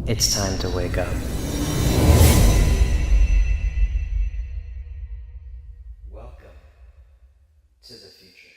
It's time to wake up. Welcome to the future.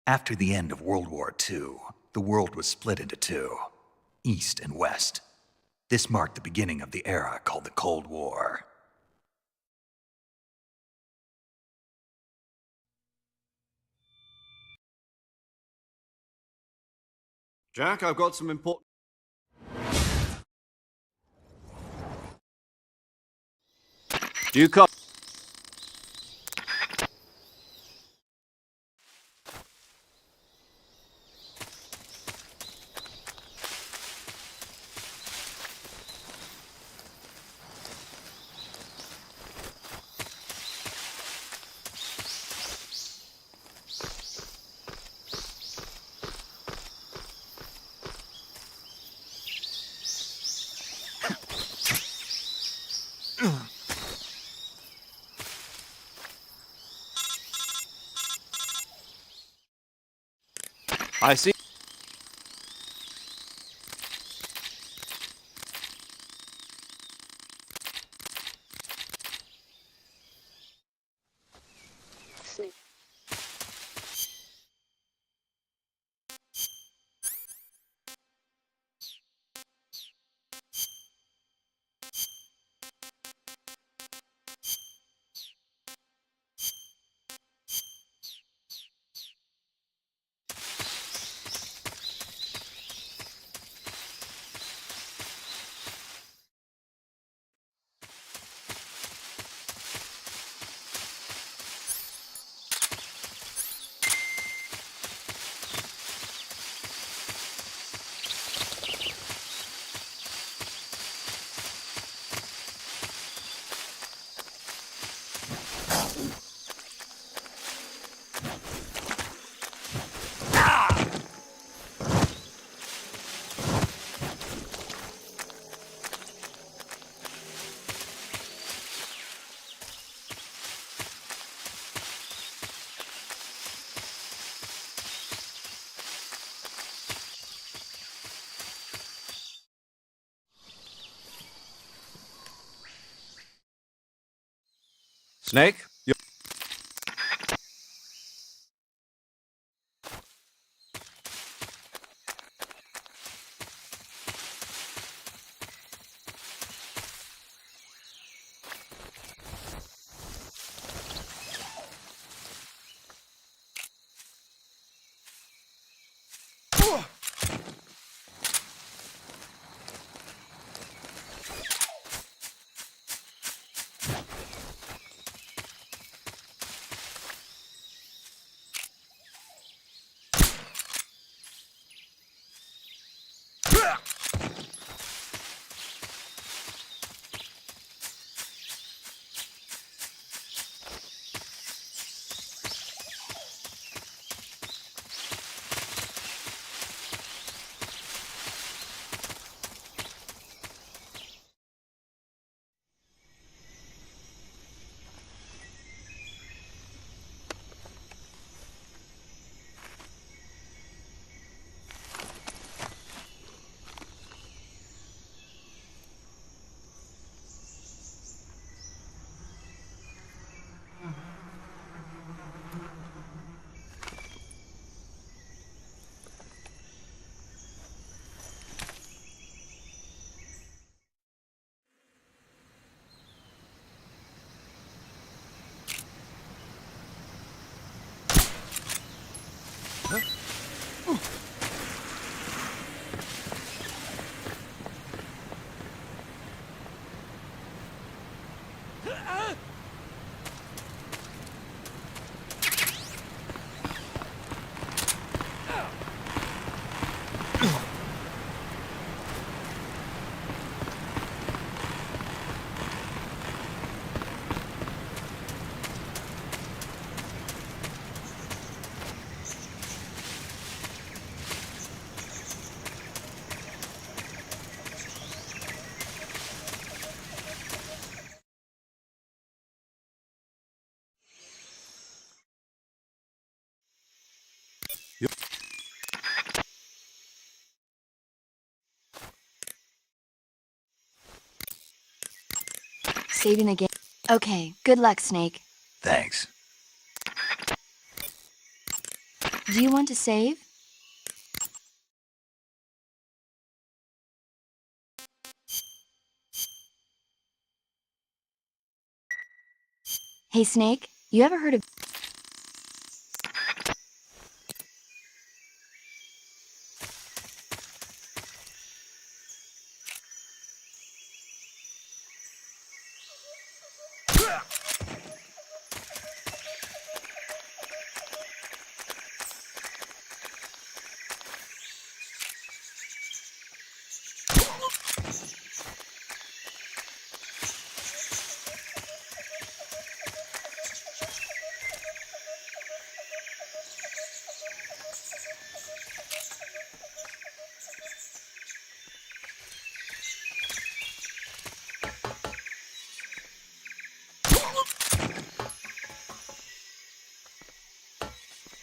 After the end of World War II, the world was split into two, East and West. This marked the beginning of the era called the Cold War. Jack, I've got some important... Do you copy? I see. Snake. Snake? saving again. Okay, good luck, Snake. Thanks. Do you want to save? Hey, Snake, you ever heard of...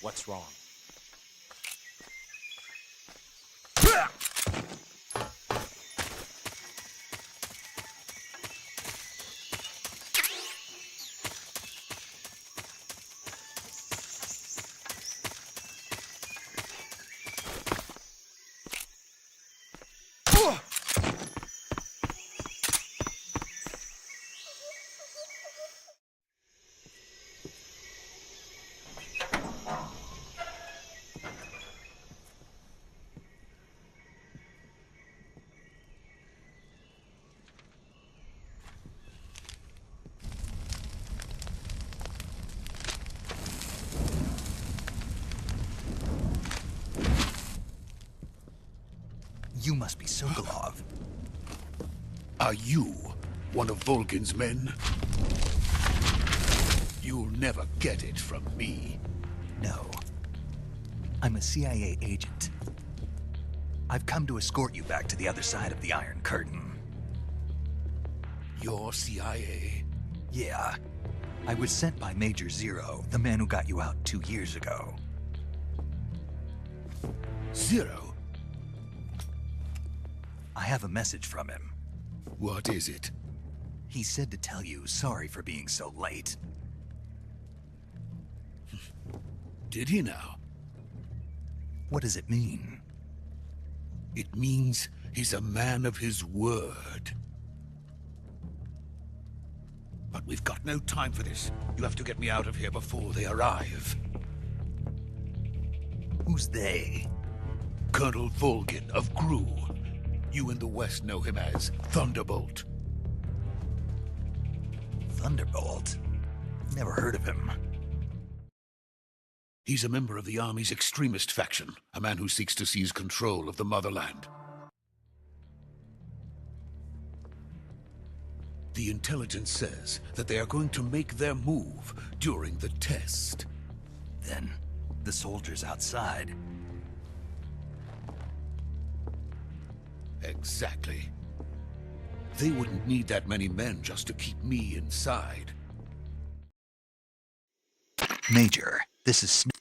What's wrong? You must be Sokolov. Are you one of Volgin's men? You'll never get it from me. No. I'm a CIA agent. I've come to escort you back to the other side of the Iron Curtain. You're CIA? Yeah. I was sent by Major Zero, the man who got you out 2 years ago. Zero? I have a message from him. What is it? He said to tell you sorry for being so late. Did he now? What does it mean? It means he's a man of his word. But we've got no time for this. You have to get me out of here before they arrive. Who's they? Colonel Volgin of Gru. You in the West know him as Thunderbolt. Thunderbolt? Never heard of him. He's a member of the Army's extremist faction, a man who seeks to seize control of the motherland. The intelligence says that they are going to make their move during the test. Then, the soldiers outside. Exactly. They wouldn't need that many men just to keep me inside. Major, this is Snake.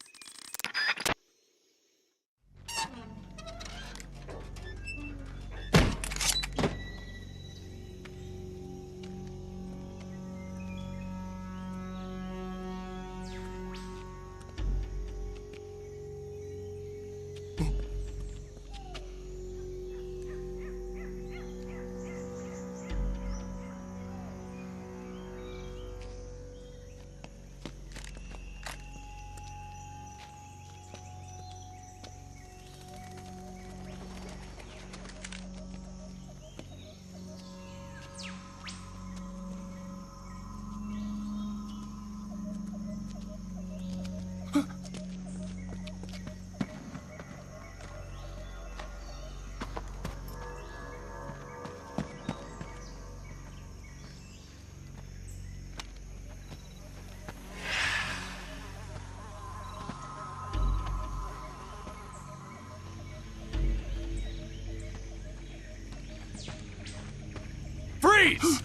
Freeze!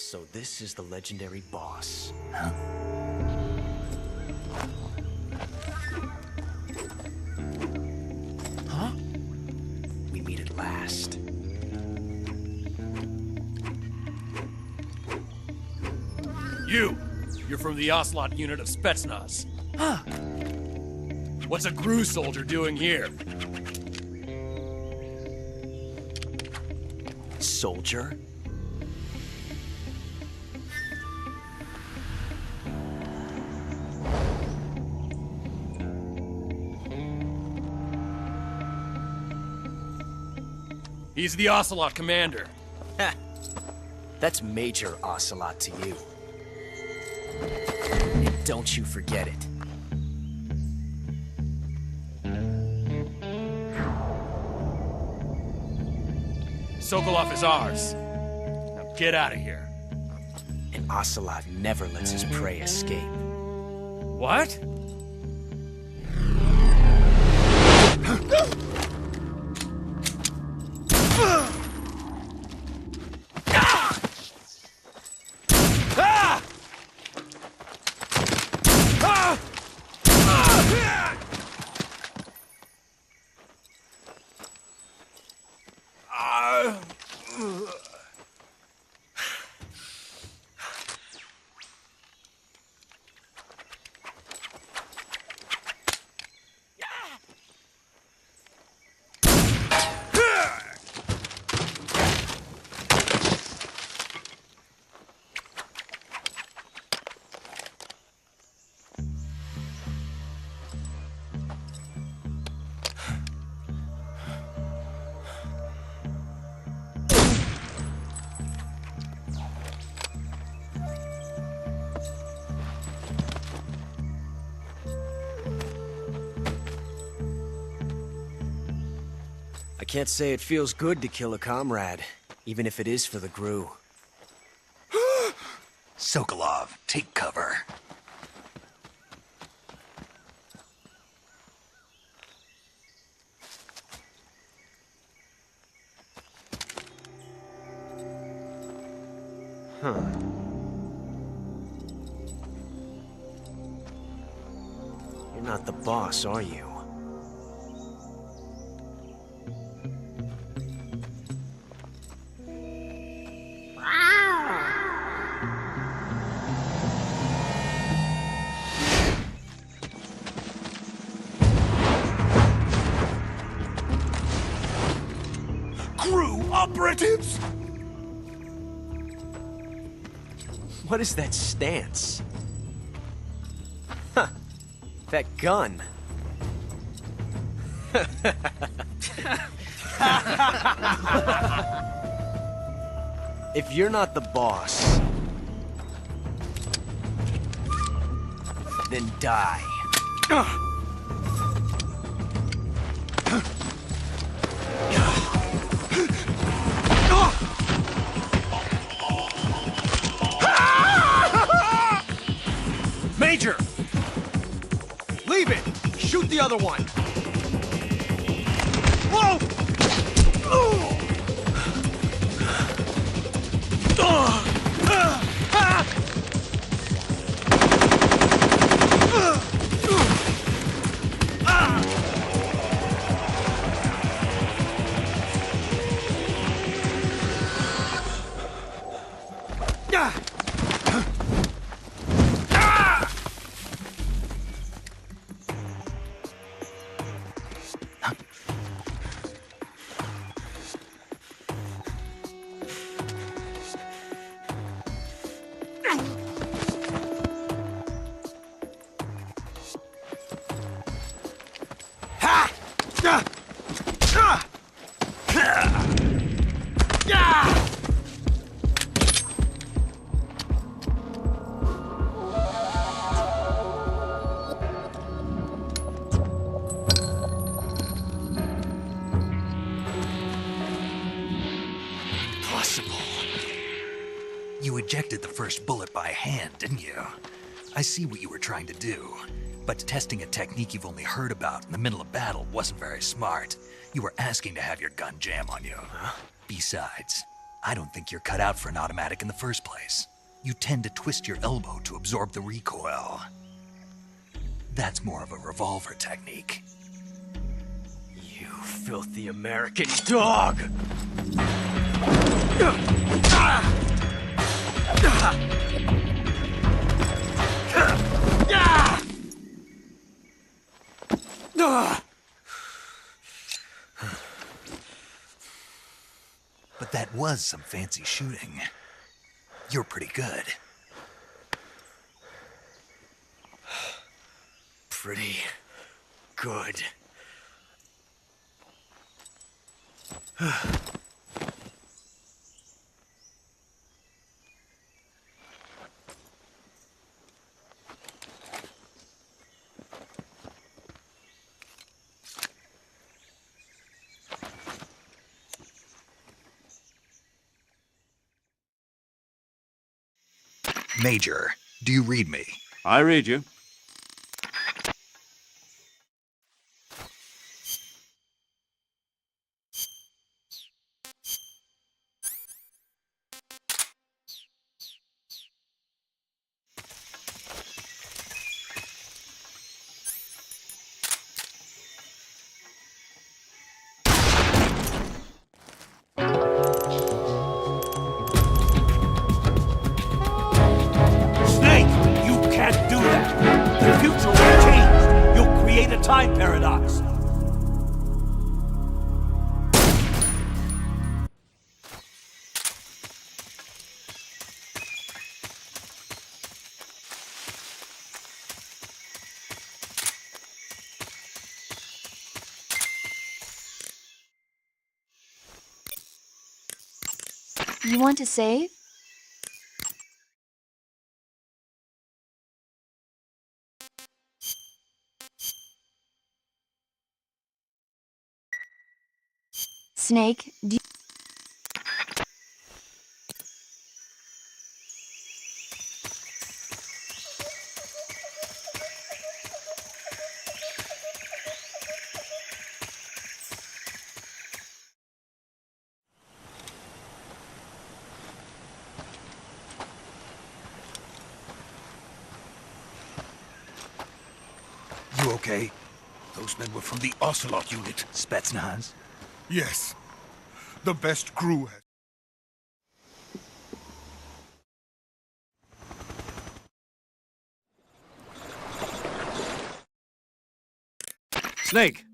So this is the legendary boss. Huh? We meet at last. You're from the Ocelot unit of Spetsnaz. Huh. What's a Gru soldier doing here? Soldier? He's the Ocelot commander. Ha! That's Major Ocelot to you. And don't you forget it. Sokolov is ours. Now get out of here. And Ocelot never lets his prey escape. What? I can't say it feels good to kill a comrade, even if it is for the Gru. Sokolov, take cover. Huh. You're not the boss, are you? Crew operatives! What is that stance? Huh. That gun. If you're not the boss, then die. Major! Leave it! Shoot the other one! Whoa! You ejected the first bullet by hand, didn't you? I see what you were trying to do. But testing a technique you've only heard about in the middle of battle wasn't very smart. You were asking to have your gun jam on you. Besides, I don't think you're cut out for an automatic in the first place. You tend to twist your elbow to absorb the recoil. That's more of a revolver technique. You filthy American dog! But that was some fancy shooting. You're pretty good. Pretty good. Major, do you read me? I read you. Snake, you can't do that. The future will change. You'll create a time paradox. You want to save? Snake, do you... You okay? Those men were from the Ocelot unit. Spetsnaz? Yes. The best crew has... Snake!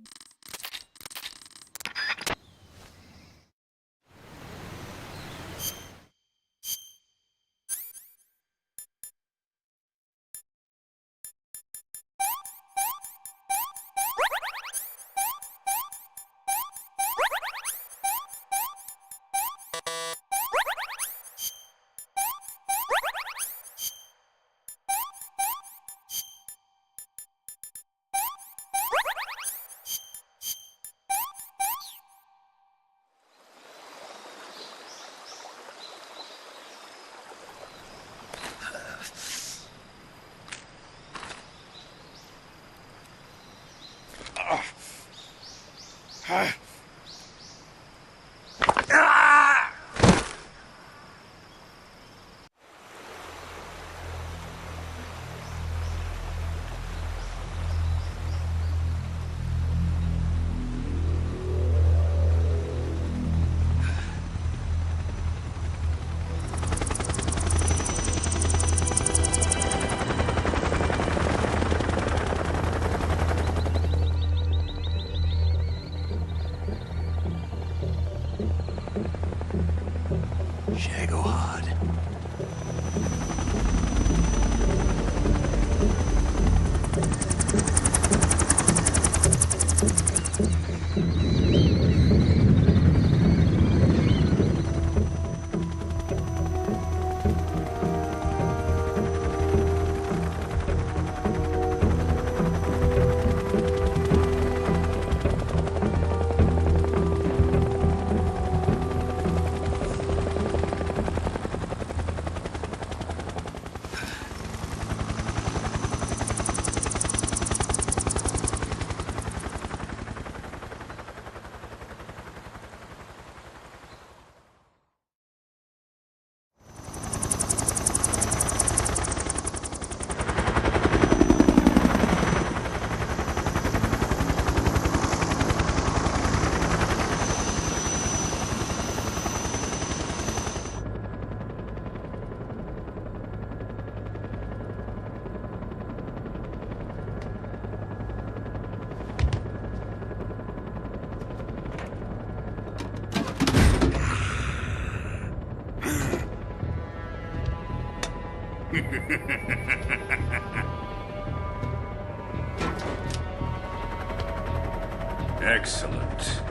Excellent.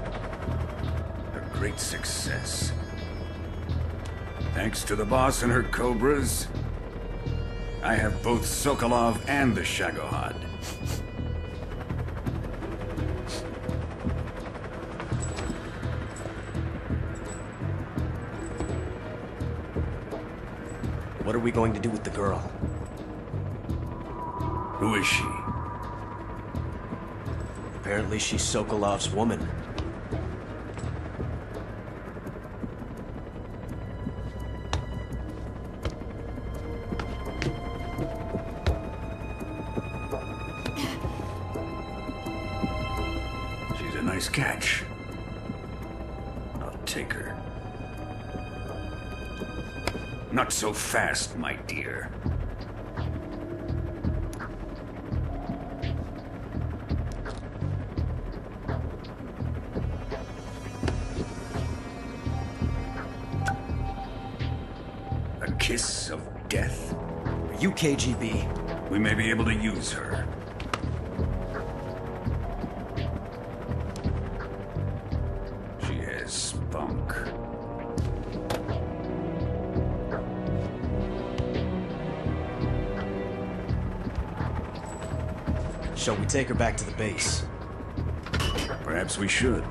A great success. Thanks to the boss and her cobras, I have both Sokolov and the Shagohod. What are we going to do with the girl? Who is she? Apparently she's Sokolov's woman. She's a nice catch. I'll take her. Not so fast, my dear. A kiss of death? Are you KGB? We may be able to use her. She has spunk. Shall we take her back to the base? Perhaps we should.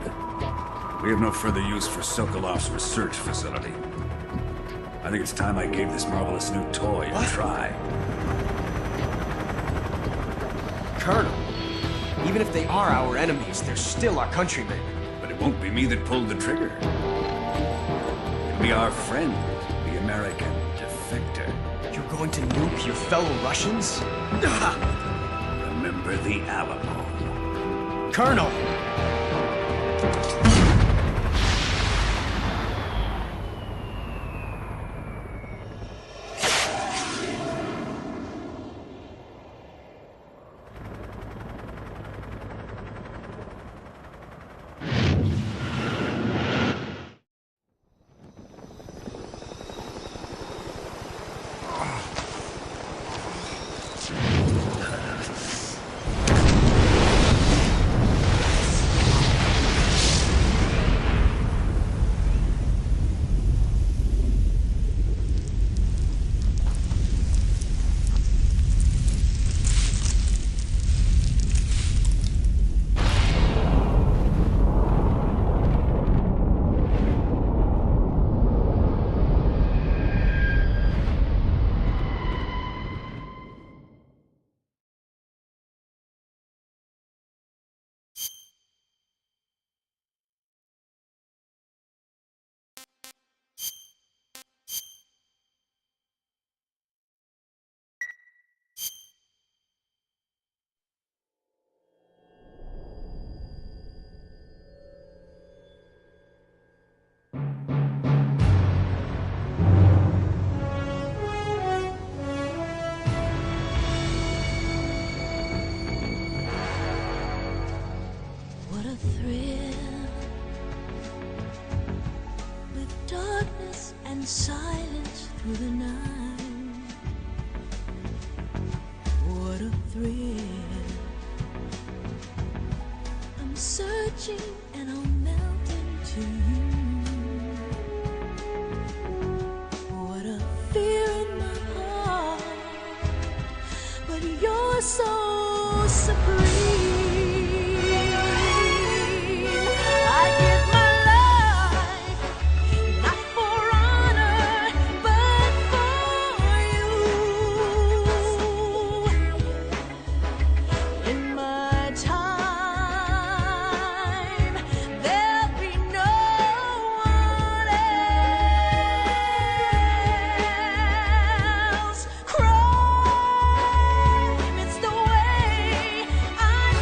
We have no further use for Sokolov's research facility. I think it's time I gave this marvelous new toy a try. Colonel, even if they are our enemies, they're still our countrymen. But it won't be me that pulled the trigger. It'll be our friend, the American defector. You're going to nuke your fellow Russians? Remember the Alamo. Colonel! What a thrill, with darkness and silence through the night. What a thrill, I'm searching and I'll melt into you. What a fear in my heart, but you're so supreme. It's the way I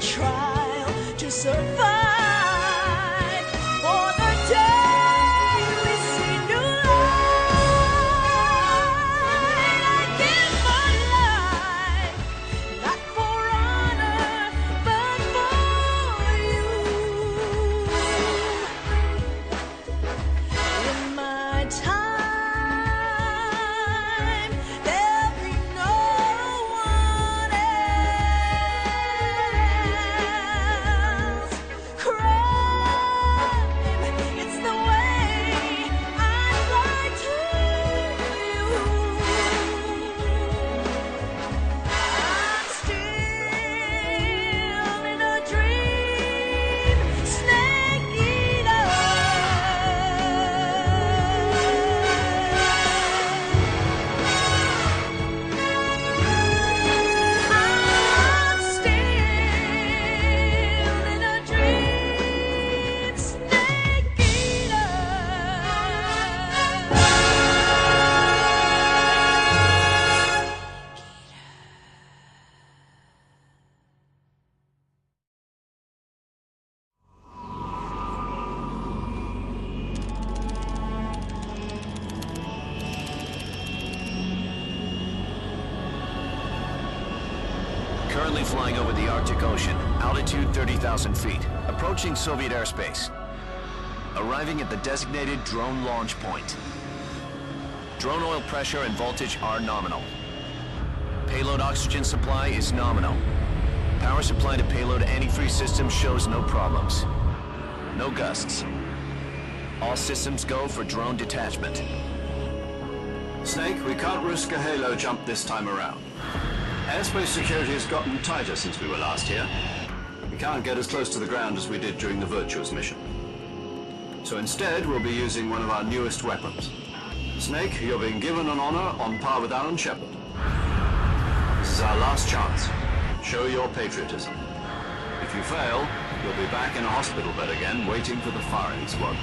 trial to survive. For the day we see new light, I give my life, not for honor, but for you. In my time, there'll be no one else. Crime, it's the way I lie to you. I'm still in a dream, snake eater. I'm still in a dream, snake eater. Currently flying over the Arctic Ocean, altitude 30,000 feet, approaching Soviet airspace. Arriving at the designated drone launch point. Drone oil pressure and voltage are nominal. Payload oxygen supply is nominal. Power supply to payload antifreeze system shows no problems. No gusts. All systems go for drone detachment. Snake, we can't risk a halo jump this time around. Airspace security has gotten tighter since we were last here. We can't get as close to the ground as we did during the Virtuous mission. So instead, we'll be using one of our newest weapons. Snake, you're being given an honor on par with Alan Shepard. This is our last chance. Show your patriotism. If you fail, you'll be back in a hospital bed again, waiting for the firing squad.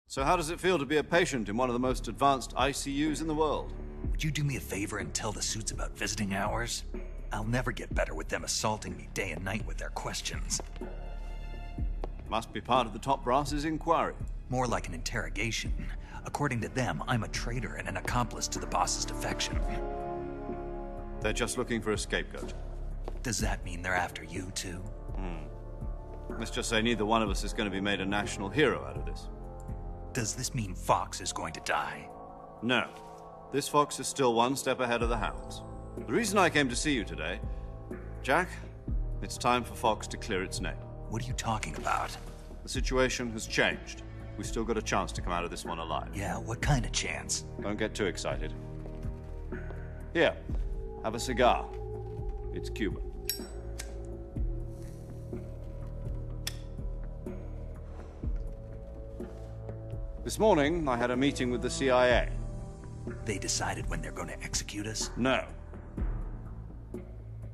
So how does it feel to be a patient in one of the most advanced ICUs in the world? Would you do me a favor and tell the suits about visiting hours? I'll never get better with them assaulting me day and night with their questions. Must be part of the top brass's inquiry. More like an interrogation. According to them, I'm a traitor and an accomplice to the boss's defection. They're just looking for a scapegoat. Does that mean they're after you, too? Let's just say neither one of us is going to be made a national hero out of this. Does this mean Fox is going to die? No. This fox is still one step ahead of the hounds. The reason I came to see you today, Jack, it's time for Fox to clear its name. What are you talking about? The situation has changed. We've still got a chance to come out of this one alive. Yeah, what kind of chance? Don't get too excited. Here, have a cigar. It's Cuban. This morning, I had a meeting with the CIA. They decided when they're going to execute us? No.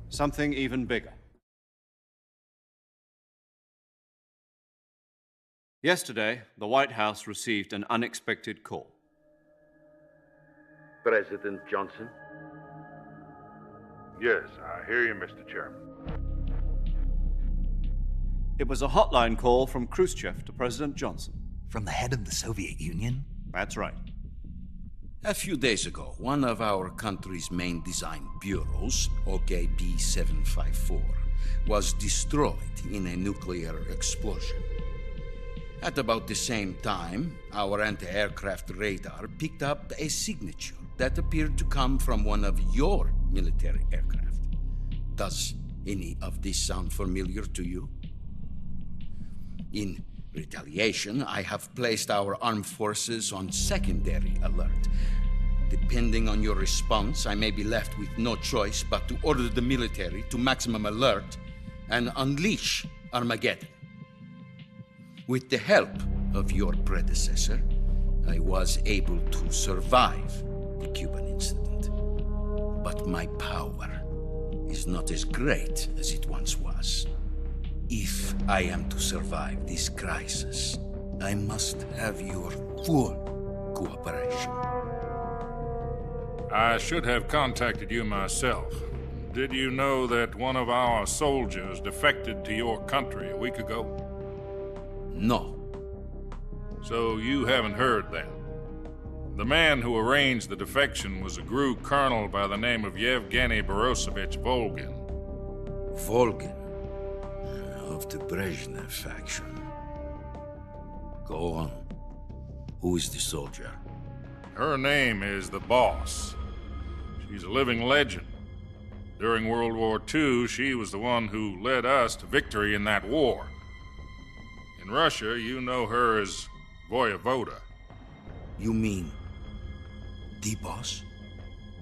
Something even bigger. Yesterday, the White House received an unexpected call. President Johnson? Yes, I hear you, Mr. Chairman. It was a hotline call from Khrushchev to President Johnson. From the head of the Soviet Union? That's right. A few days ago, one of our country's main design bureaus, OKB 754, was destroyed in a nuclear explosion. At about the same time, our anti-aircraft radar picked up a signature that appeared to come from one of your military aircraft. Does any of this sound familiar to you? In retaliation, I have placed our armed forces on secondary alert. Depending on your response, I may be left with no choice but to order the military to maximum alert and unleash Armageddon. With the help of your predecessor, I was able to survive the Cuban incident. But my power is not as great as it once was. If I am to survive this crisis, I must have your full cooperation. I should have contacted you myself. Did you know that one of our soldiers defected to your country a week ago? No. So you haven't heard then? The man who arranged the defection was a GRU colonel by the name of Yevgeny Borosovich Volgin. Volgin? Of the Brezhnev faction. Go on. Who is the soldier? Her name is the Boss. She's a living legend. During World War II, she was the one who led us to victory in that war. In Russia, you know her as Voyevoda. You mean the Boss?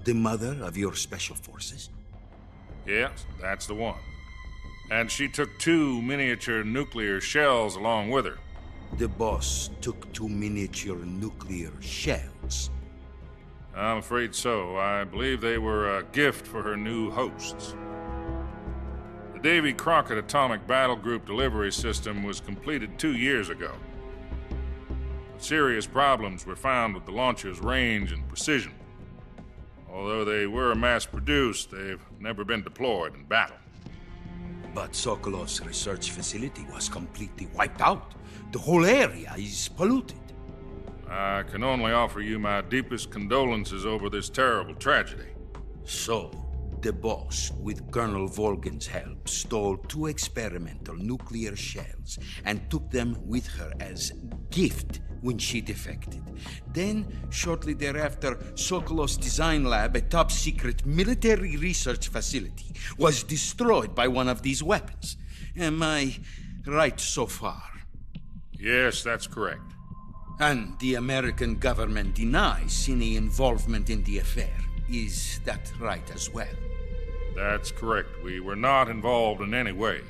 The mother of your special forces? Yes, that's the one. And she took 2 miniature nuclear shells along with her. The Boss took 2 miniature nuclear shells? I'm afraid so. I believe they were a gift for her new hosts. The Davy Crockett Atomic Battle Group delivery system was completed 2 years ago. Serious problems were found with the launcher's range and precision. Although they were mass-produced, they've never been deployed in battle. But Sokolov's research facility was completely wiped out. The whole area is polluted. I can only offer you my deepest condolences over this terrible tragedy. So, the Boss, with Colonel Volgin's help, stole 2 experimental nuclear shells and took them with her as gift when she defected. Then, shortly thereafter, Sokolov's design lab, a top-secret military research facility, was destroyed by one of these weapons. Am I right so far? Yes, that's correct. And the American government denies any involvement in the affair. Is that right as well? That's correct. We were not involved in any way.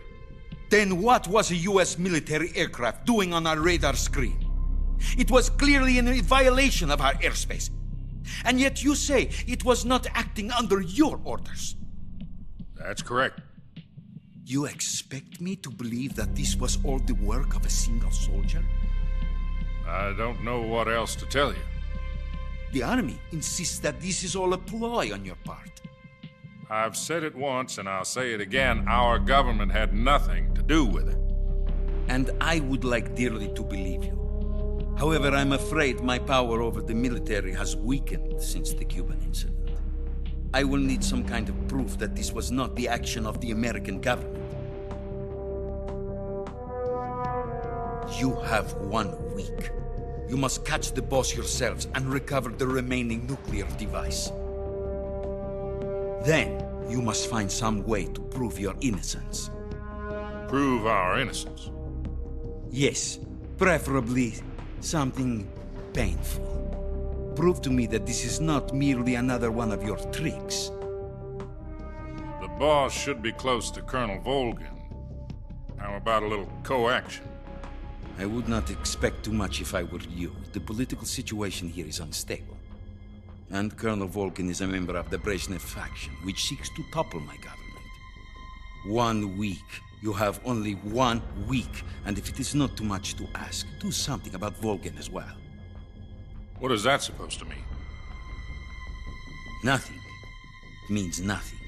Then what was a U.S. military aircraft doing on our radar screen? It was clearly in violation of our airspace. And yet you say it was not acting under your orders. That's correct. You expect me to believe that this was all the work of a single soldier? I don't know what else to tell you. The army insists that this is all a ploy on your part. I've said it once and I'll say it again. Our government had nothing to do with it. And I would like dearly to believe you. However, I'm afraid my power over the military has weakened since the Cuban incident. I will need some kind of proof that this was not the action of the American government. You have 1 week. You must catch the Boss yourselves and recover the remaining nuclear device. Then, you must find some way to prove your innocence. Prove our innocence? Yes, preferably something painful. Prove to me that this is not merely another one of your tricks. The Boss should be close to Colonel Volgin. How about a little coaction? I would not expect too much if I were you. The political situation here is unstable. And Colonel Volgin is a member of the Brezhnev faction, which seeks to topple my government. 1 week. You have only 1 week, and if it is not too much to ask, do something about Volgin as well. What is that supposed to mean? Nothing. It means nothing.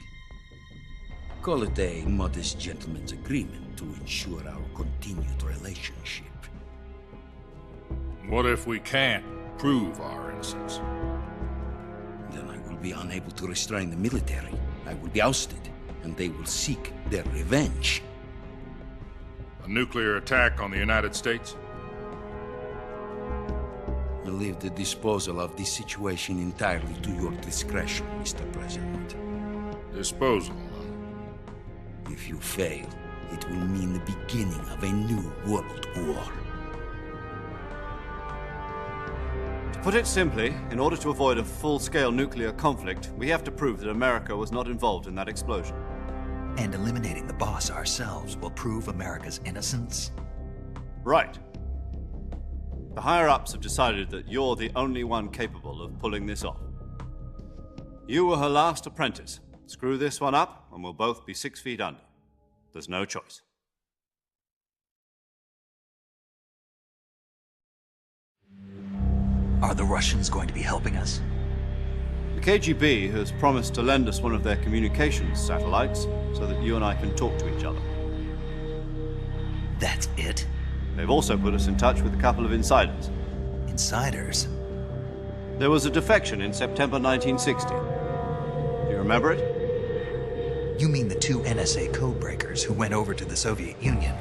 Call it a modest gentleman's agreement to ensure our continued relationship. What if we can't prove our innocence? Then I will be unable to restrain the military. I will be ousted, and they will seek their revenge. A nuclear attack on the United States? I leave the disposal of this situation entirely to your discretion, Mr. President. Disposal? If you fail, it will mean the beginning of a new world war. To put it simply, in order to avoid a full-scale nuclear conflict, we have to prove that America was not involved in that explosion. And eliminating the Boss ourselves will prove America's innocence? Right. The higher-ups have decided that you're the only one capable of pulling this off. You were her last apprentice. Screw this one up, and we'll both be 6 feet under. There's no choice. Are the Russians going to be helping us? We KGB has promised to lend us one of their communications satellites so that you and I can talk to each other. That's it? They've also put us in touch with a couple of insiders. Insiders? There was a defection in September 1960. Do you remember it? You mean the two NSA codebreakers who went over to the Soviet Union?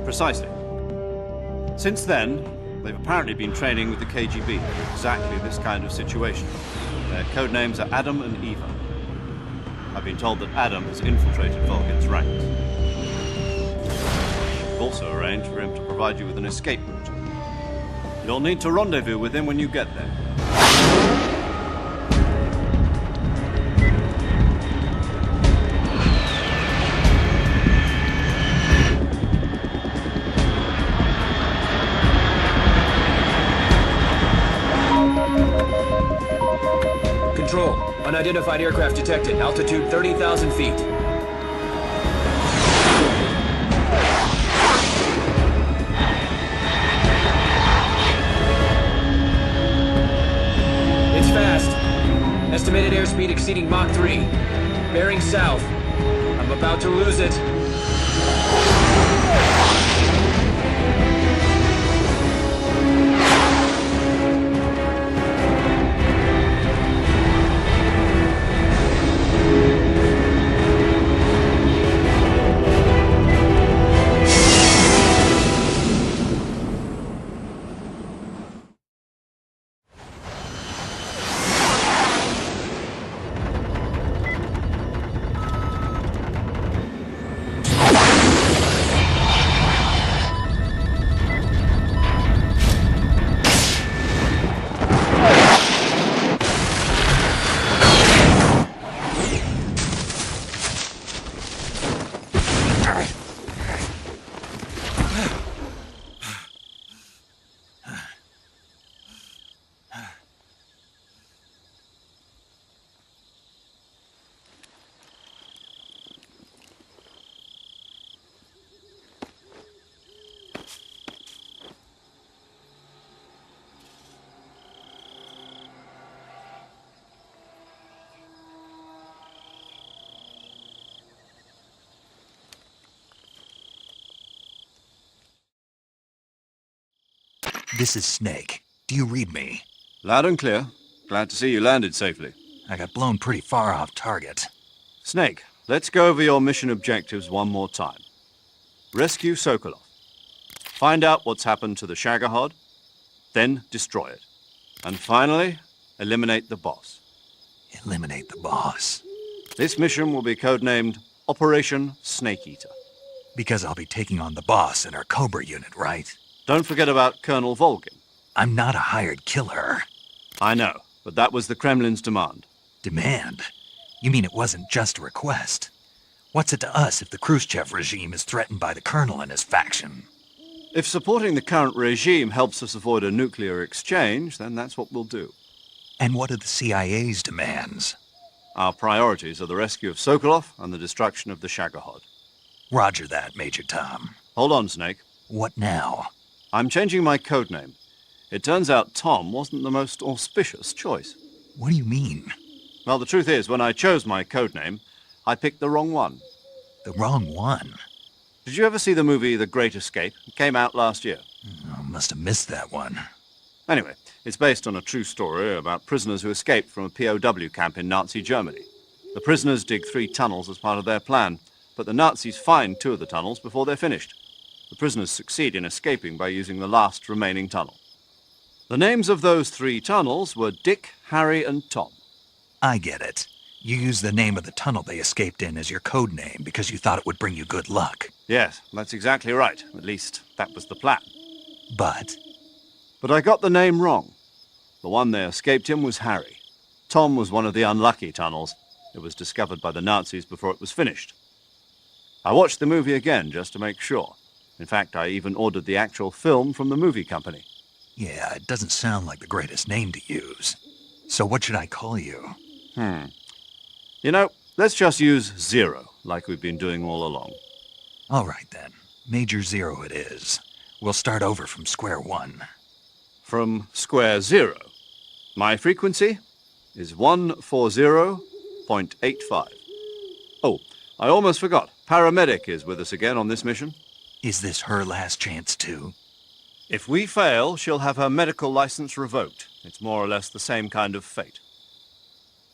Precisely. Since then, they've apparently been training with the KGB for exactly this kind of situation. Their code names are Adam and Eva. I've been told that Adam has infiltrated Volgin's ranks. We've also arranged for him to provide you with an escape route. You'll need to rendezvous with him when you get there. Control. Unidentified aircraft detected. Altitude 30,000 feet. It's fast. Estimated airspeed exceeding Mach 3. Bearing south. I'm about to lose it. This is Snake. Do you read me? Loud and clear. Glad to see you landed safely. I got blown pretty far off target. Snake, let's go over your mission objectives one more time. Rescue Sokolov. Find out what's happened to the Shagohod, then destroy it. And finally, eliminate the boss. Eliminate the boss? This mission will be codenamed Operation Snake Eater. Because I'll be taking on the boss in our Cobra unit, right? Don't forget about Colonel Volgin. I'm not a hired killer. I know, but that was the Kremlin's demand. Demand? You mean it wasn't just a request? What's it to us if the Khrushchev regime is threatened by the Colonel and his faction? If supporting the current regime helps us avoid a nuclear exchange, then that's what we'll do. And what are the CIA's demands? Our priorities are the rescue of Sokolov and the destruction of the Shagohod. Roger that, Major Tom. Hold on, Snake. What now? I'm changing my codename. It turns out Tom wasn't the most auspicious choice. What do you mean? Well, the truth is, when I chose my codename, I picked the wrong one. The wrong one? Did you ever see the movie The Great Escape? It came out last year. I must have missed that one. Anyway, it's based on a true story about prisoners who escaped from a POW camp in Nazi Germany. The prisoners dig 3 tunnels as part of their plan, but the Nazis find 2 of the tunnels before they're finished. The prisoners succeed in escaping by using the last remaining tunnel. The names of those 3 tunnels were Dick, Harry, and Tom. I get it. You used the name of the tunnel they escaped in as your code name because you thought it would bring you good luck. Yes, that's exactly right. At least, that was the plan. But I got the name wrong. The one they escaped in was Harry. Tom was one of the unlucky tunnels. It was discovered by the Nazis before it was finished. I watched the movie again just to make sure. In fact, I even ordered the actual film from the movie company. yeah, it doesn't sound like the greatest name to use. So what should I call you? You know, let's just use Zero, like we've been doing all along. All right, then. Major Zero it is. We'll start over from square one. From square zero. My frequency? is 140.85. Oh, I almost forgot. Paramedic is with us again on this mission. Is this her last chance, too? If we fail, she'll have her medical license revoked. It's more or less the same kind of fate.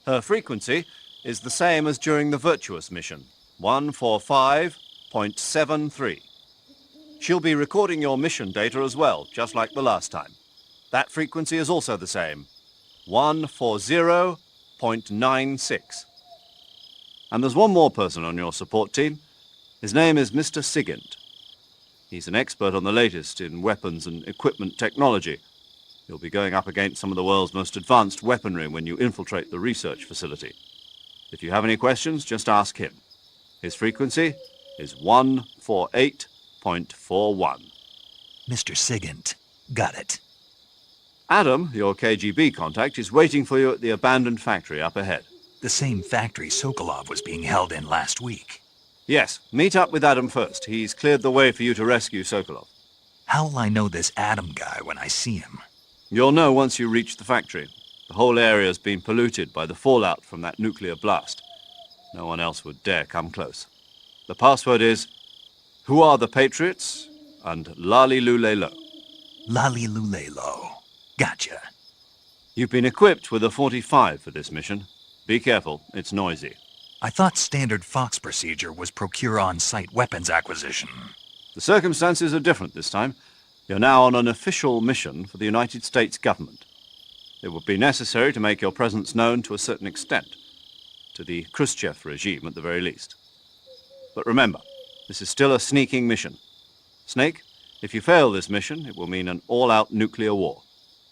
Her frequency is the same as during the Virtuous mission, 145.73. She'll be recording your mission data as well, just like the last time. That frequency is also the same, 140.96. And there's one more person on your support team. His name is Mr. Sigint. He's an expert on the latest in weapons and equipment technology. You'll be going up against some of the world's most advanced weaponry when you infiltrate the research facility. If you have any questions, just ask him. His frequency is 148.41. Mr. Sigint. Got it. Adam, your KGB contact, is waiting for you at the abandoned factory up ahead. The same factory Sokolov was being held in last week. Yes, meet up with Adam first. He's cleared the way for you to rescue Sokolov. How'll I know this Adam guy when I see him? You'll know once you reach the factory. The whole area's been polluted by the fallout from that nuclear blast. No one else would dare come close. The password is, "Who are the Patriots?" and Lali Lulelo. Lali Lulelo. Gotcha. You've been equipped with a 45 for this mission. Be careful, it's noisy. I thought standard Fox procedure was procure on-site weapons acquisition. The circumstances are different this time. You're now on an official mission for the United States government. It would be necessary to make your presence known to a certain extent, to the Khrushchev regime at the very least. But remember, this is still a sneaking mission. Snake, if you fail this mission, it will mean an all-out nuclear war.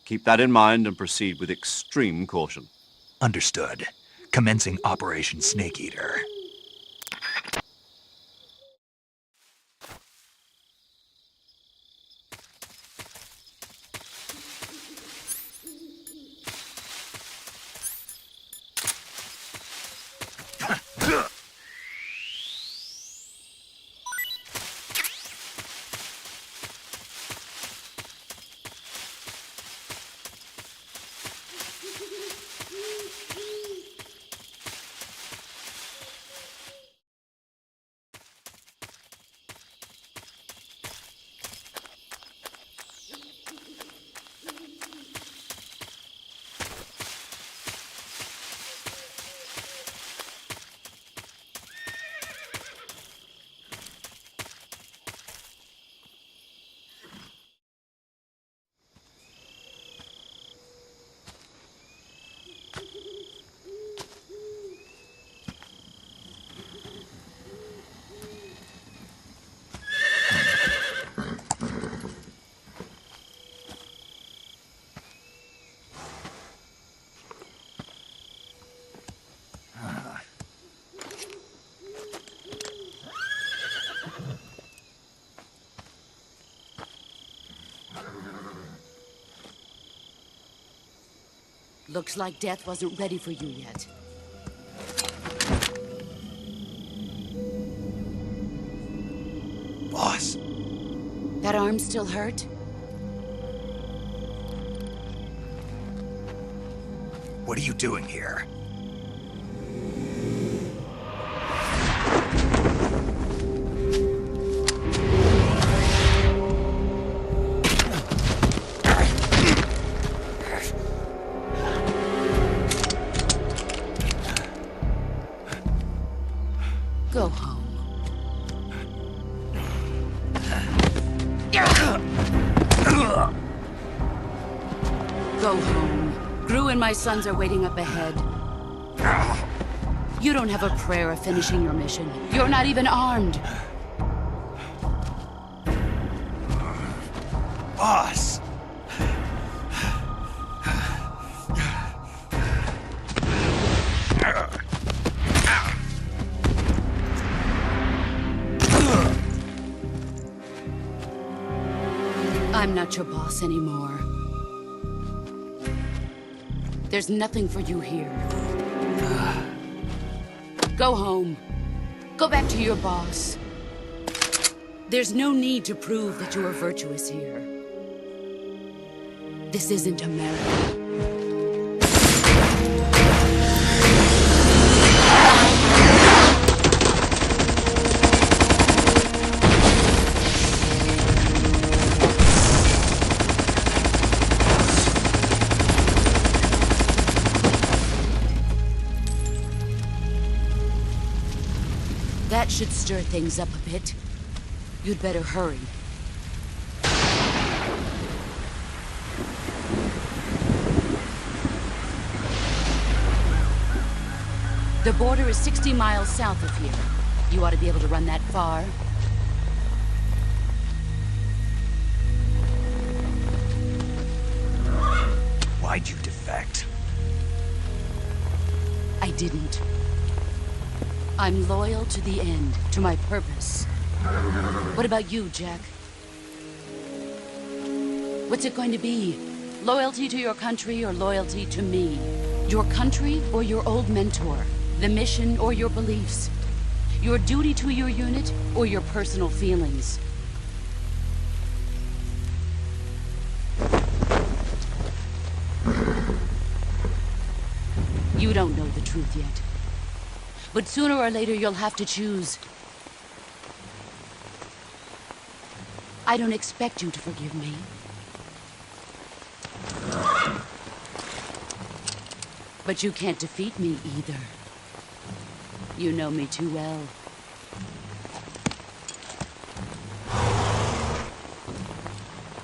Keep that in mind and proceed with extreme caution. Understood. Commencing Operation Snake Eater. Looks like death wasn't ready for you yet. Boss. That arm still hurt? What are you doing here? Go home. Go home. Gru and my sons are waiting up ahead. You don't have a prayer of finishing your mission. You're not even armed. Boss! I'm not your boss anymore. There's nothing for you here. Go home. Go back to your boss. There's no need to prove that you are virtuous here. This isn't America. That should stir things up a bit. You'd better hurry. The border is 60 miles south of here. You ought to be able to run that far. Why'd you defect? I didn't. I'm loyal to the end, to my purpose. What about you, Jack? What's it going to be? Loyalty to your country or loyalty to me? Your country or your old mentor? The mission or your beliefs? Your duty to your unit or your personal feelings? You don't know the truth yet. But sooner or later you'll have to choose. I don't expect you to forgive me. But you can't defeat me either. You know me too well.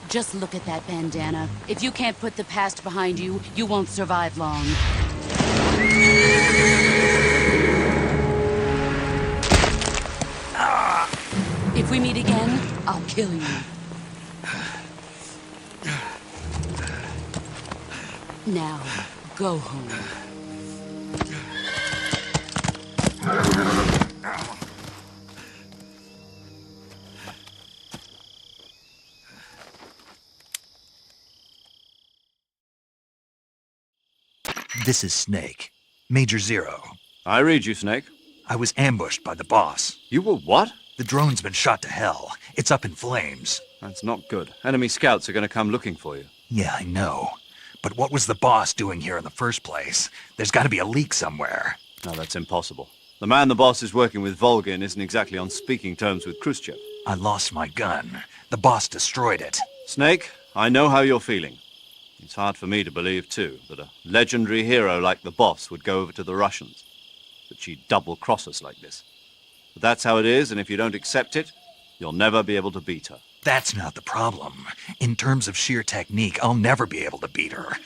Just look at that bandana. If you can't put the past behind you, you won't survive long. If we meet again, I'll kill you. Now, go home. This is Snake. Major Zero. I read you, Snake. I was ambushed by the boss. You were what? The drone's been shot to hell. It's up in flames. That's not good. Enemy scouts are going to come looking for you. Yeah, I know. But what was the boss doing here in the first place? There's got to be a leak somewhere. No, that's impossible. The man the boss is working with, Volgin, isn't exactly on speaking terms with Khrushchev. I lost my gun. The boss destroyed it. Snake, I know how you're feeling. It's hard for me to believe, too, that a legendary hero like the boss would go over to the Russians. That she'd double-cross us like this. But that's how it is, and if you don't accept it, you'll never be able to beat her. That's not the problem. In terms of sheer technique, I'll never be able to beat her.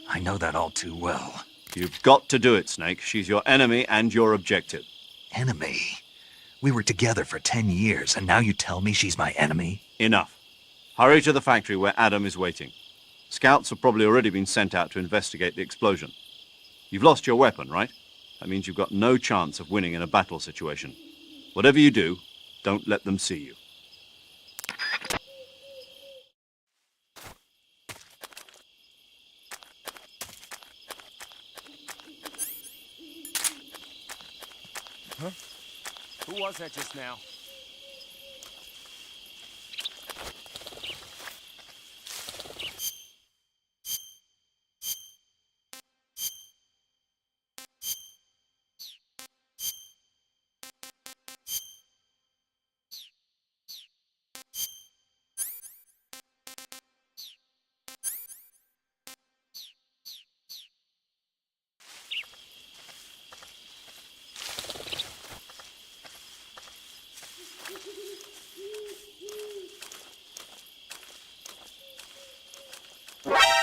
I know that all too well. You've got to do it, Snake. She's your enemy and your objective. Enemy? We were together for 10 years, and now you tell me she's my enemy? Enough. Hurry to the factory where Adam is waiting. Scouts have probably already been sent out to investigate the explosion. You've lost your weapon, right? That means you've got no chance of winning in a battle situation. Whatever you do, don't let them see you. Huh? Who was that just now?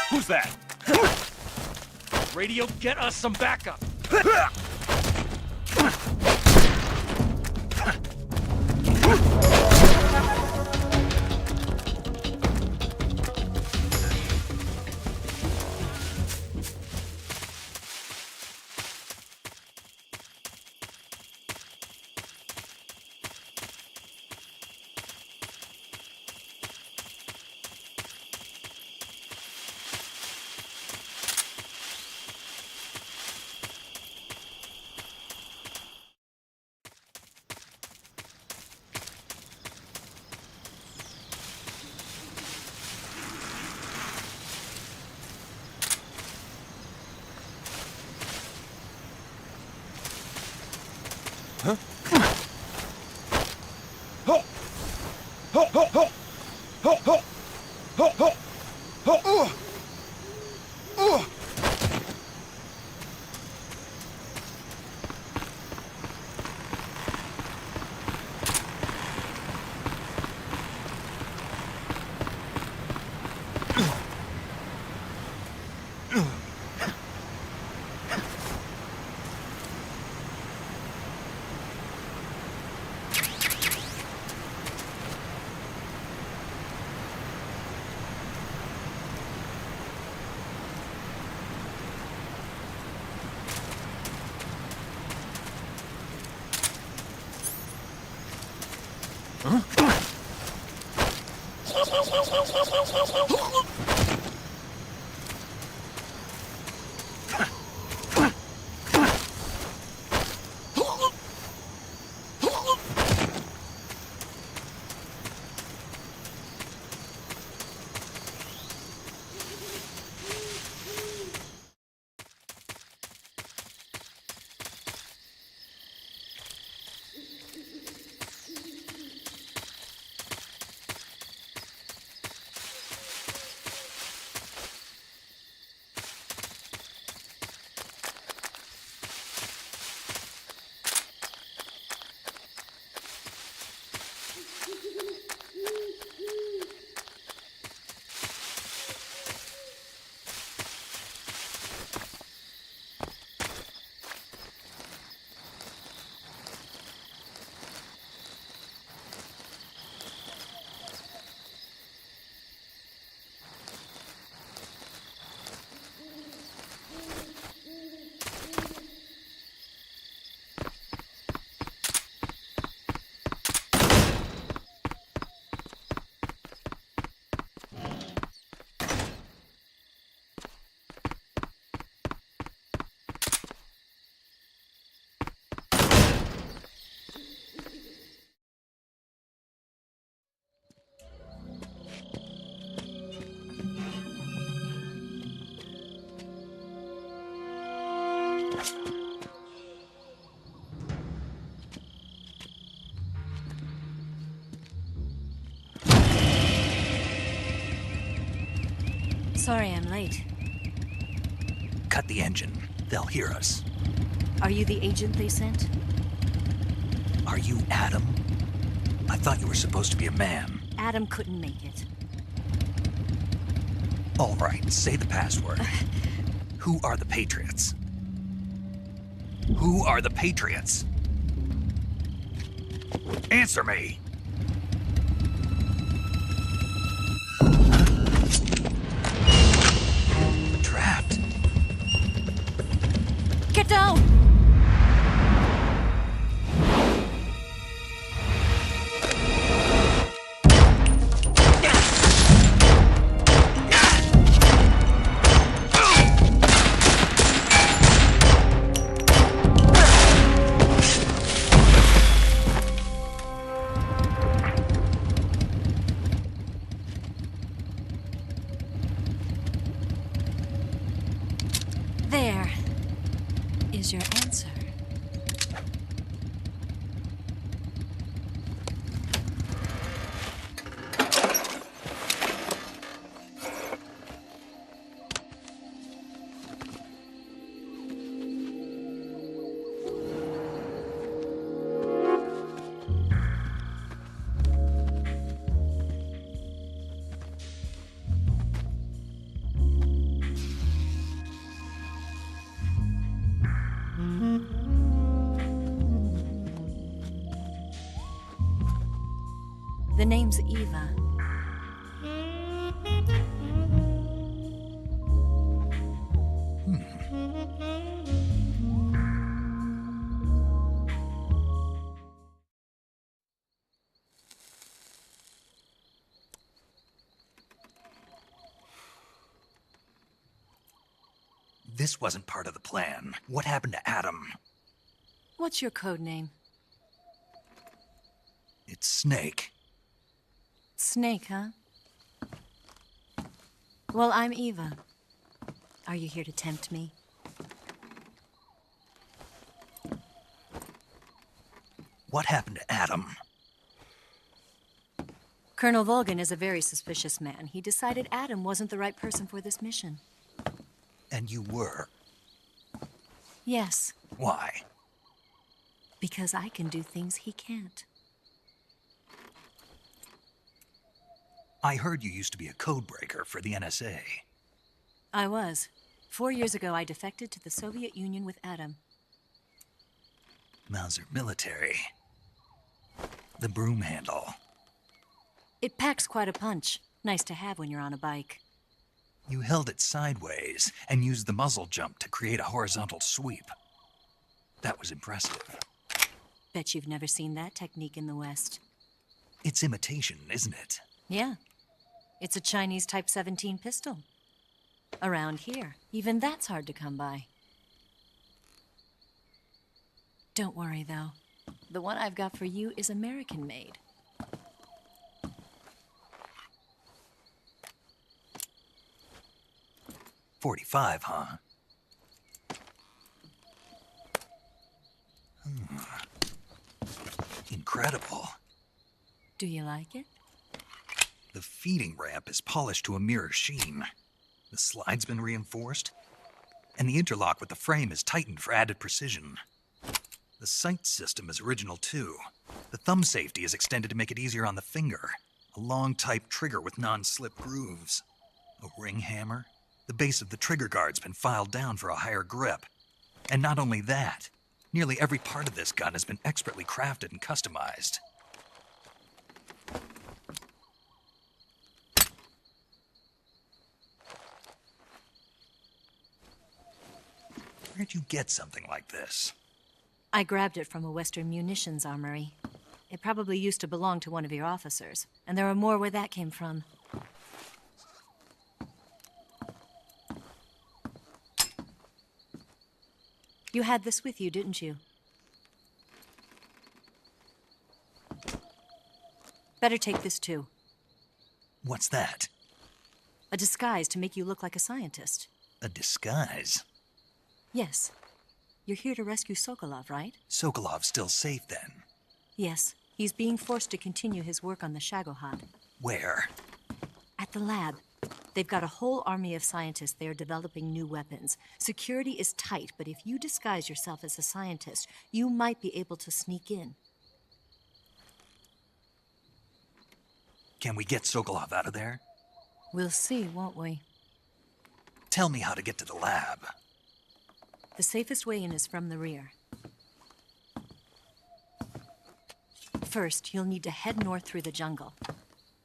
Who's that? Radio, get us some backup! Huh? Ho! Ho! Ho! Ho! Ho! Ho! Ho! Ho! Ho! Sorry I'm late. Cut the engine. They'll hear us. Are you the agent they sent? Are you Adam? I thought you were supposed to be a man. Adam couldn't make it. All right, say the password. Who are the Patriots? Who are the Patriots? Answer me! Trapped. Get down! There is your answer. The name's Eva. This wasn't part of the plan. What happened to Adam? What's your code name? It's Snake. Snake, huh? Well, I'm Eva. Are you here to tempt me? What happened to Adam? Colonel Volgin is a very suspicious man. He decided Adam wasn't the right person for this mission. And you were. Yes, Why? because I can do things he can't. I heard you used to be a codebreaker for the NSA. I was. 4 years ago, I defected to the Soviet Union with Adam. Mauser military. The broom handle. It packs quite a punch. Nice to have when you're on a bike. You held it sideways and used the muzzle jump to create a horizontal sweep. That was impressive. Bet you've never seen that technique in the West. It's imitation, isn't it? Yeah. It's a Chinese Type 17 pistol. Around here, even that's hard to come by. Don't worry, though. The one I've got for you is American-made. .45, huh? Incredible. Do you like it? The feeding ramp is polished to a mirror sheen. The slide's been reinforced, and the interlock with the frame is tightened for added precision. The sight system is original too. The thumb safety is extended to make it easier on the finger. A long type trigger with non-slip grooves. A ring hammer. The base of the trigger guard's been filed down for a higher grip. And not only that, nearly every part of this gun has been expertly crafted and customized. Where'd you get something like this? I grabbed it from a Western munitions armory. It probably used to belong to one of your officers, and there are more where that came from. You had this with you, didn't you? Better take this too. What's that? A disguise to make you look like a scientist. A disguise? Yes. You're here to rescue Sokolov, right? Sokolov's still safe then? Yes. He's being forced to continue his work on the Shagohod. Where? At the lab. They've got a whole army of scientists there developing new weapons. Security is tight, but if you disguise yourself as a scientist, you might be able to sneak in. Can we get Sokolov out of there? We'll see, won't we? Tell me how to get to the lab. The safest way in is from the rear. First, you'll need to head north through the jungle.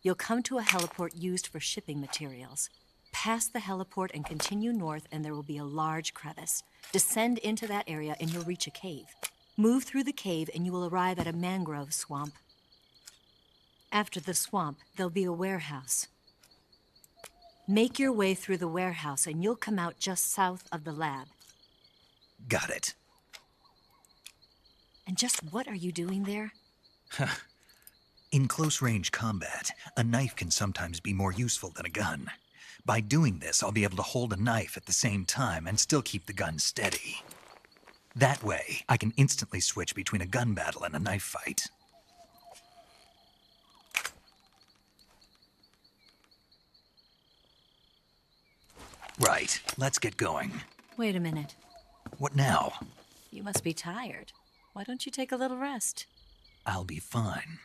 You'll come to a heliport used for shipping materials. Pass the heliport and continue north, and there will be a large crevice. Descend into that area and you'll reach a cave. Move through the cave and you will arrive at a mangrove swamp. After the swamp, there'll be a warehouse. Make your way through the warehouse and you'll come out just south of the lab. Got it. And just what are you doing there? In close-range combat, a knife can sometimes be more useful than a gun. By doing this, I'll be able to hold a knife at the same time and still keep the gun steady. That way, I can instantly switch between a gun battle and a knife fight. Right, let's get going. Wait a minute. What now? You must be tired. Why don't you take a little rest? I'll be fine.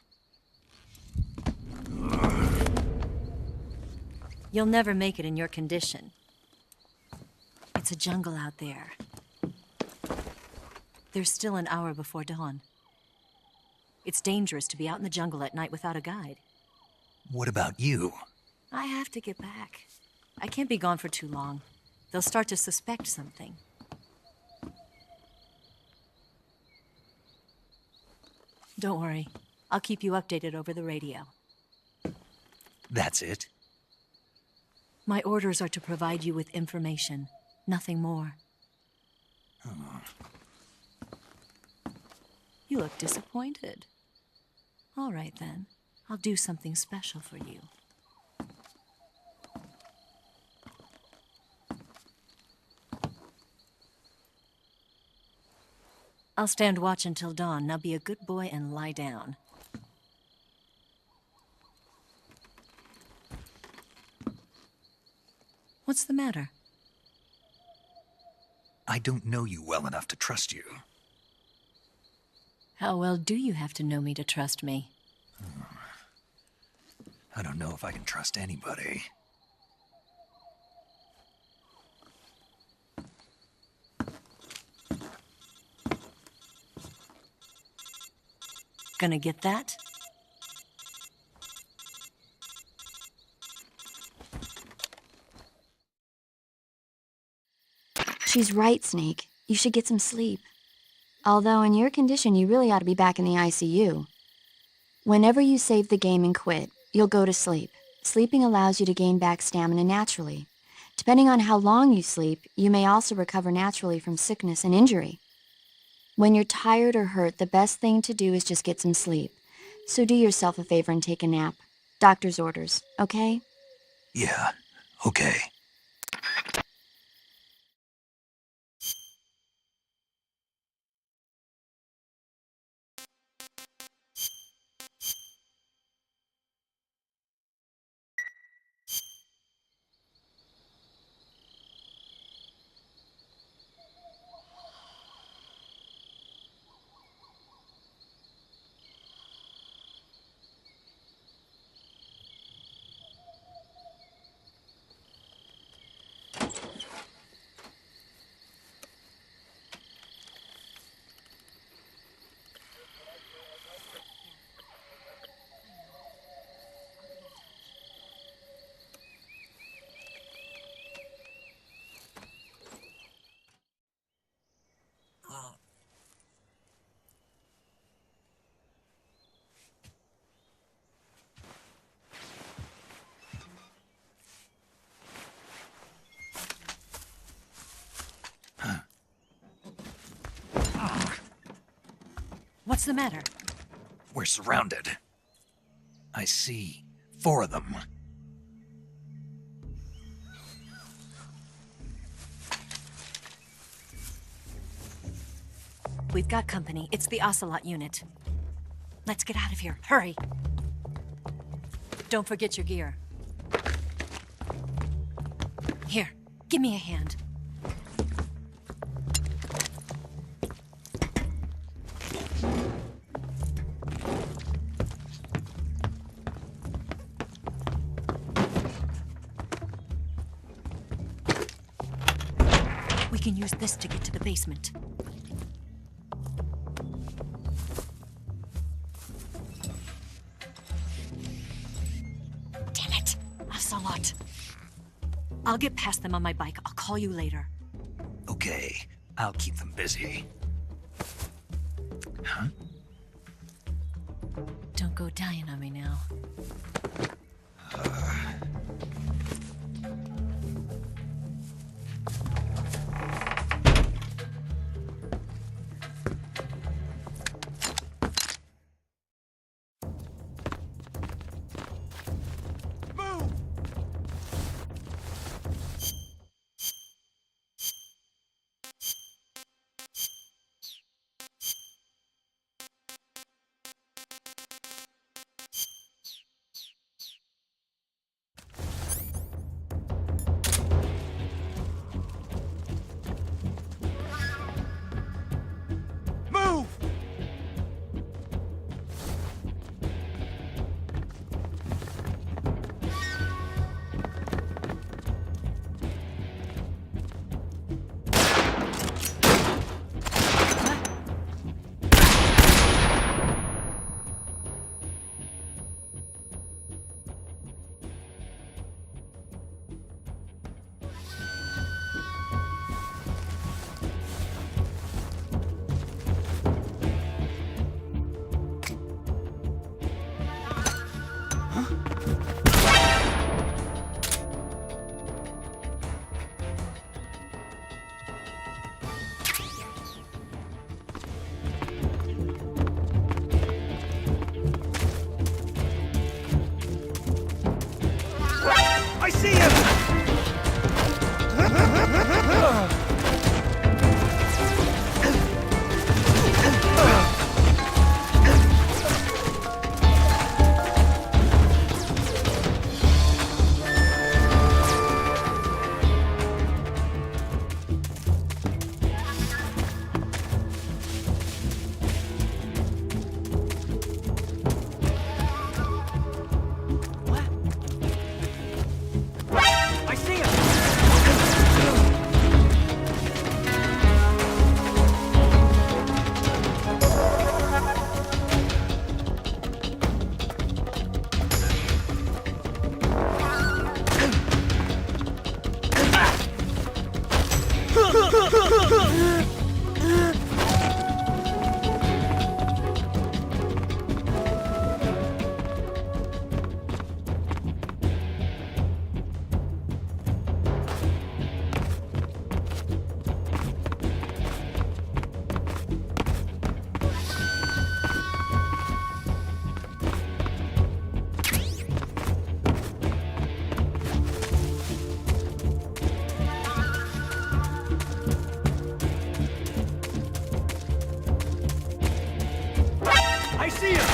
You'll never make it in your condition. It's a jungle out there. There's still an hour before dawn. It's dangerous to be out in the jungle at night without a guide. What about you? I have to get back. I can't be gone for too long. They'll start to suspect something. Don't worry. I'll keep you updated over the radio. That's it? My orders are to provide you with information. Nothing more. Oh. You look disappointed. All right, then. I'll do something special for you. I'll stand watch until dawn. Now be a good boy and lie down. What's the matter? I don't know you well enough to trust you. How well do you have to know me to trust me? I don't know if I can trust anybody. Gonna get that? She's right, Snake. You should get some sleep. Although in your condition, you really ought to be back in the ICU. Whenever you save the game and quit, you'll go to sleep. Sleeping allows you to gain back stamina naturally. Depending on how long you sleep, you may also recover naturally from sickness and injury. When you're tired or hurt, the best thing to do is just get some sleep. So do yourself a favor and take a nap. Doctor's orders, okay? Yeah, okay. What's the matter? We're surrounded. I see 4 of them. We've got company. It's the Ocelot unit. Let's get out of here. Hurry! Don't forget your gear. Here, give me a hand. We can use this to get to the basement. Damn it! Ocelot. I'll get past them on my bike. I'll call you later. Okay, I'll keep them busy. Huh? Don't go dying on me now. I see him! What? I see him!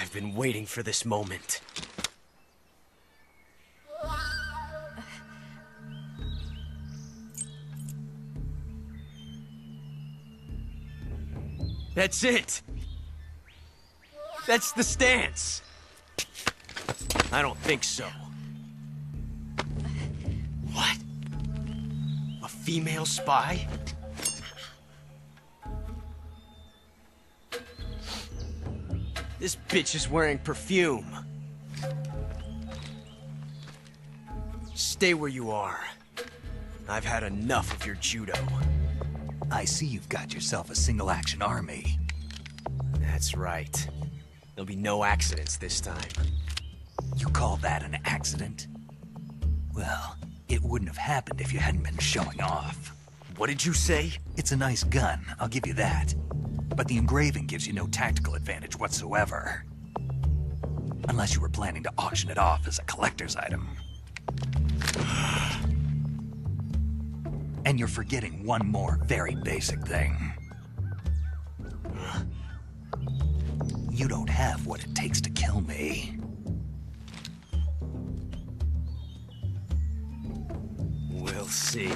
I've been waiting for this moment. That's it! That's the stance! I don't think so. What? A female spy? This bitch is wearing perfume. Stay where you are. I've had enough of your judo. I see you've got yourself a single-action army. That's right. There'll be no accidents this time. You call that an accident? Well, it wouldn't have happened if you hadn't been showing off. What did you say? It's a nice gun, I'll give you that. But the engraving gives you no tactical advantage whatsoever. Unless you were planning to auction it off as a collector's item. And you're forgetting one more very basic thing. You don't have what it takes to kill me. We'll see.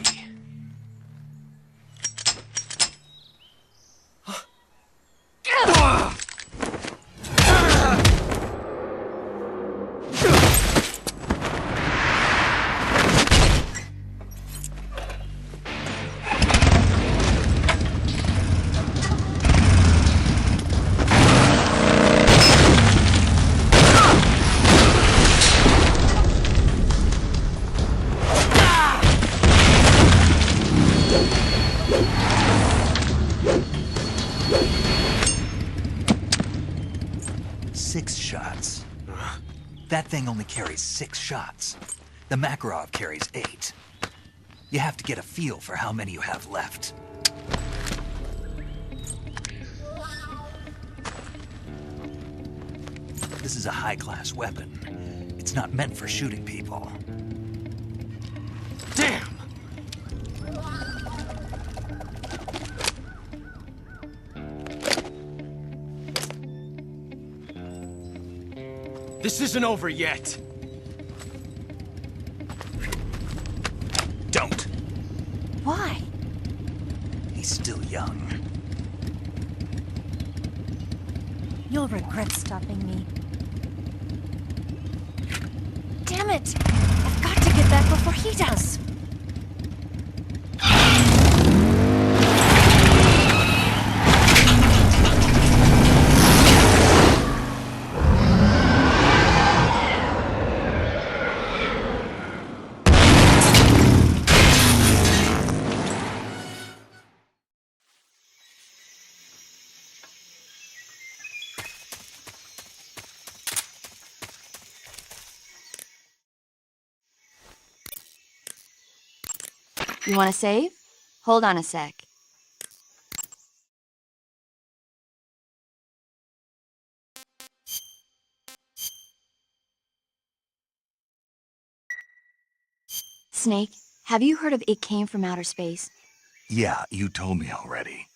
That thing only carries 6 shots. The Makarov carries 8. You have to get a feel for how many you have left. This is a high-class weapon. It's not meant for shooting people. Damn! This isn't over yet. Don't. Why? He's still young. You'll regret stopping me. Damn it! I've got to get back before he does. You want to save? Hold on a sec. Snake, have you heard of It Came from Outer Space? Yeah, you told me already.